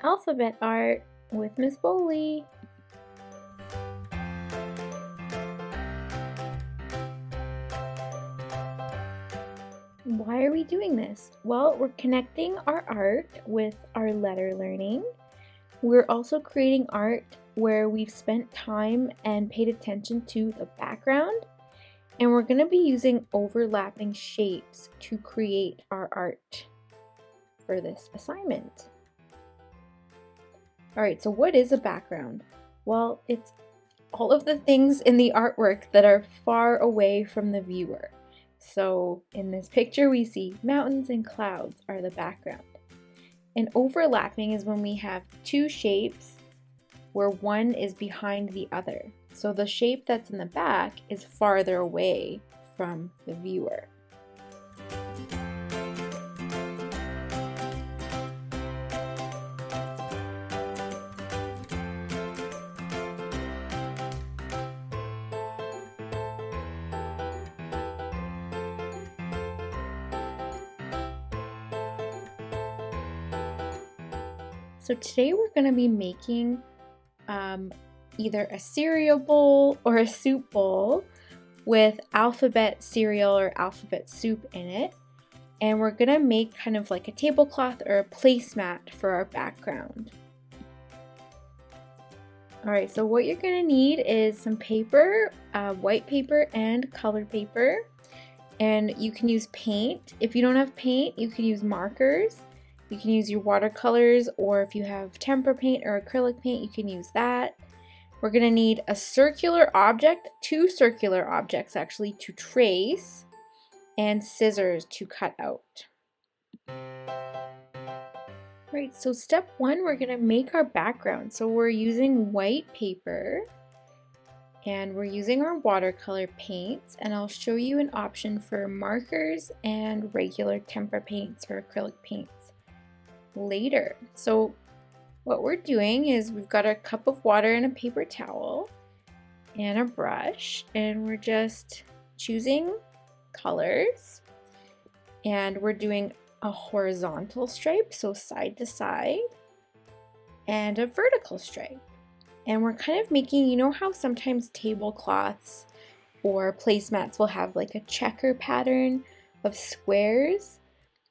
alphabet art with Ms. Boley. Why are we doing this? Well, we're connecting our art with our letter learning. We're also creating art where we've spent time and paid attention to the background, and we're going to be using overlapping shapes to create our art for this assignment. Alright, so what is a background? Well, it's all of the things in the artwork that are far away from the viewer. So in this picture we see mountains and clouds are the background. And overlapping is when we have two shapes where one is behind the other. So the shape that's in the back is farther away from the viewer. So today we're going to be making either a cereal bowl or a soup bowl with alphabet cereal or alphabet soup in it. And we're going to make kind of like a tablecloth or a placemat for our background. Alright, so what you're going to need is some paper, white paper and colored paper. And you can use paint. If you don't have paint, you can use markers. You can use your watercolors, or if you have tempera paint or acrylic paint, you can use that. We're going to need a circular object, two circular objects actually, to trace, and scissors to cut out. Right, so step one, we're going to make our background. So we're using white paper, and we're using our watercolor paints, and I'll show you an option for markers and regular tempera paints or acrylic paints later. So what we're doing is we've got a cup of water and a paper towel and a brush, and we're just choosing colors, and we're doing a horizontal stripe, so side to side, and a vertical stripe. And we're kind of making, you know how sometimes tablecloths or placemats will have like a checker pattern of squares?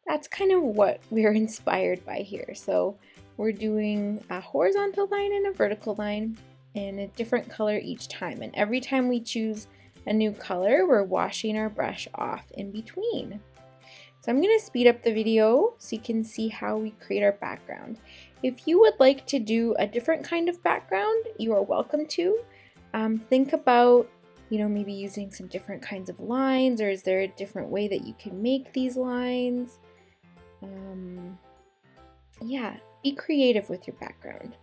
That's kind of what we're inspired by here. So we're doing a horizontal line and a vertical line and a different color each time. And every time we choose a new color, we're washing our brush off in between. So I'm going to speed up the video so you can see how we create our background. If you would like to do a different kind of background, you are welcome to. Think about, maybe using some different kinds of lines, or is there a different way that you can make these lines? Yeah, be creative with your background.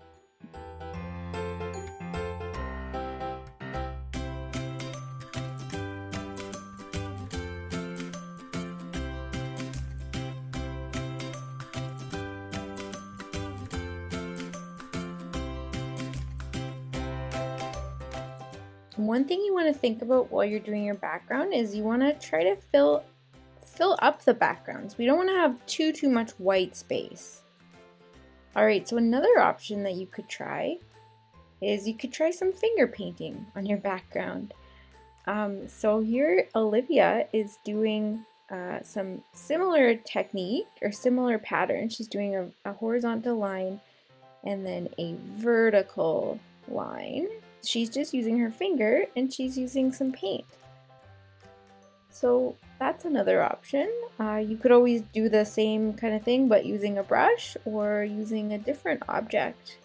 One thing you want to think about while you're doing your background is you want to try to fill up the backgrounds. We don't want to have too much white space. Alright, so another option that you could try is you could try some finger painting on your background. So here Olivia is doing some similar technique or similar pattern. She's doing a horizontal line and then a vertical line. She's just using her finger and she's using some paint. So that's another option. You could always do the same kind of thing but using a brush or using a different object.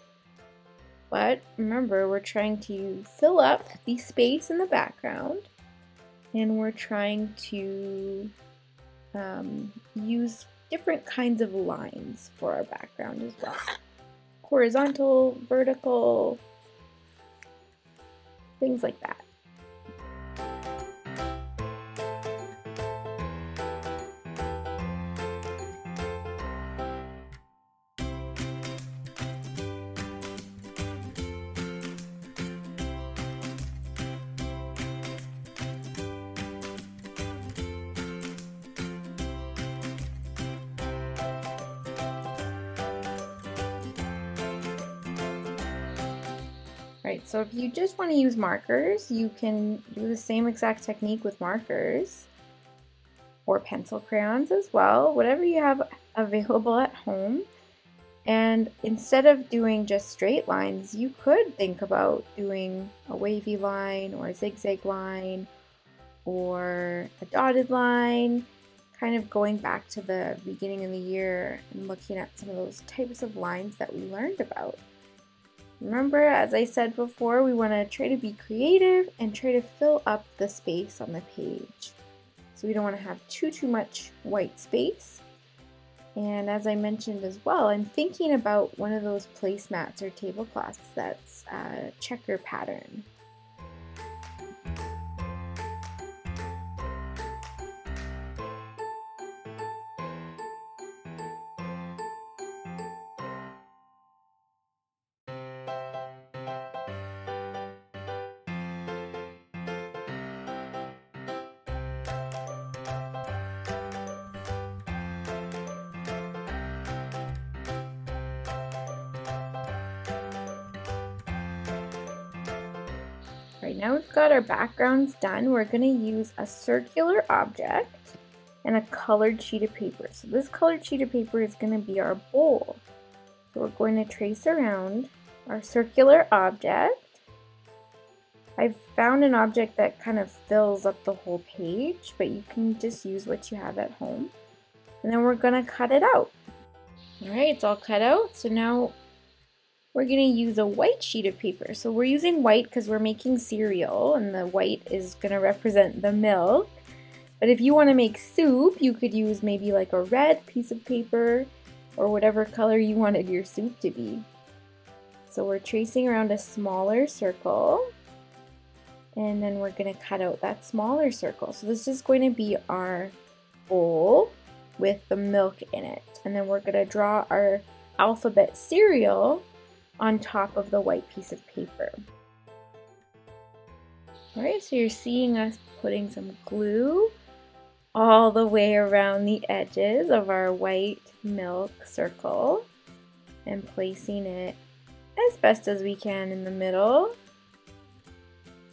But remember, we're trying to fill up the space in the background, and we're trying to use different kinds of lines for our background as well. Horizontal, vertical, things like that. So if you just want to use markers, you can do the same exact technique with markers or pencil crayons as well, whatever you have available at home. And instead of doing just straight lines, you could think about doing a wavy line or a zigzag line or a dotted line, kind of going back to the beginning of the year and looking at some of those types of lines that we learned about. Remember, as I said before, we want to try to be creative and try to fill up the space on the page. So we don't want to have too much white space. And as I mentioned as well, I'm thinking about one of those placemats or tablecloths that's a checker pattern. Right now we've got our backgrounds done. We're going to use a circular object and a colored sheet of paper. So this colored sheet of paper is going to be our bowl. So we're going to trace around our circular object. I've found an object that kind of fills up the whole page, but you can just use what you have at home. And then we're going to cut it out. All right, it's all cut out. So now we're going to use a white sheet of paper. So we're using white because we're making cereal, and the white is going to represent the milk. But if you want to make soup, you could use maybe like a red piece of paper or whatever color you wanted your soup to be. So we're tracing around a smaller circle, and then we're going to cut out that smaller circle. So this is going to be our bowl with the milk in it. And then we're going to draw our alphabet cereal on top of the white piece of paper. Alright, so you're seeing us putting some glue all the way around the edges of our white milk circle and placing it as best as we can in the middle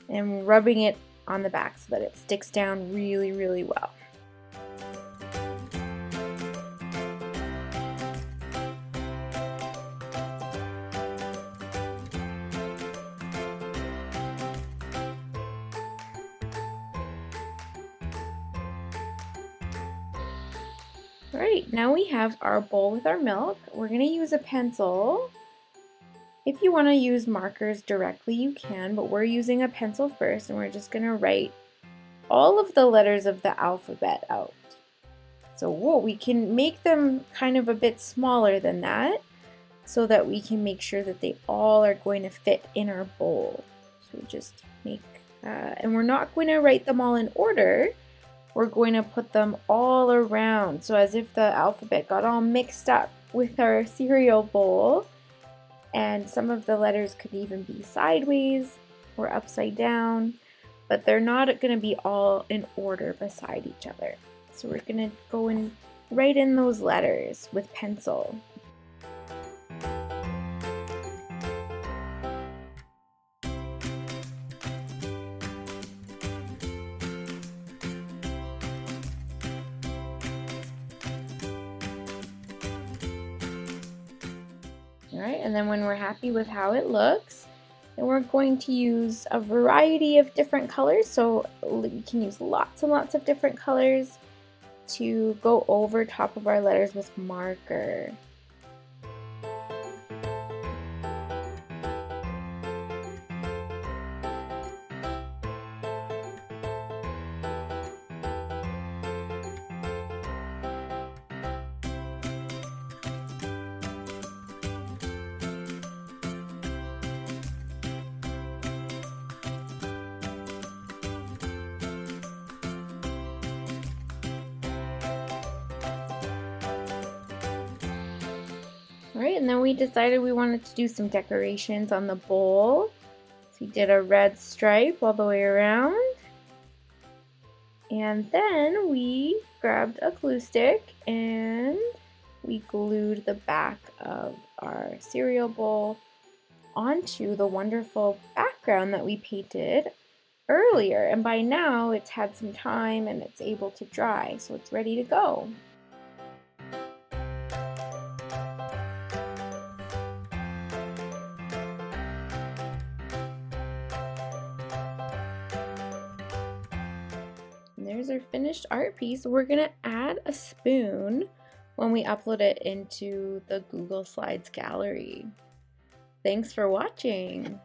and rubbing it on the back so that it sticks down really well. Alright, now we have our bowl with our milk. We're going to use a pencil. If you want to use markers directly, you can, but we're using a pencil first, and we're just going to write all of the letters of the alphabet out. So we can make them kind of a bit smaller than that so that we can make sure that they all are going to fit in our bowl. So just make, and we're not going to write them all in order. We're going to put them all around, so as if the alphabet got all mixed up with our cereal bowl, and some of the letters could even be sideways or upside down, but they're not going to be all in order beside each other. So we're going to go and write in those letters with pencil. Alright, and then when we're happy with how it looks, then we're going to use a variety of different colors. So we can use lots and lots of different colors to go over top of our letters with marker. Alright, and then we decided we wanted to do some decorations on the bowl. So we did a red stripe all the way around. And then we grabbed a glue stick and we glued the back of our cereal bowl onto the wonderful background that we painted earlier. And by now it's had some time and it's able to dry, so it's ready to go. And there's our finished art piece. We're gonna add a spoon when we upload it into the Google Slides gallery. Thanks for watching.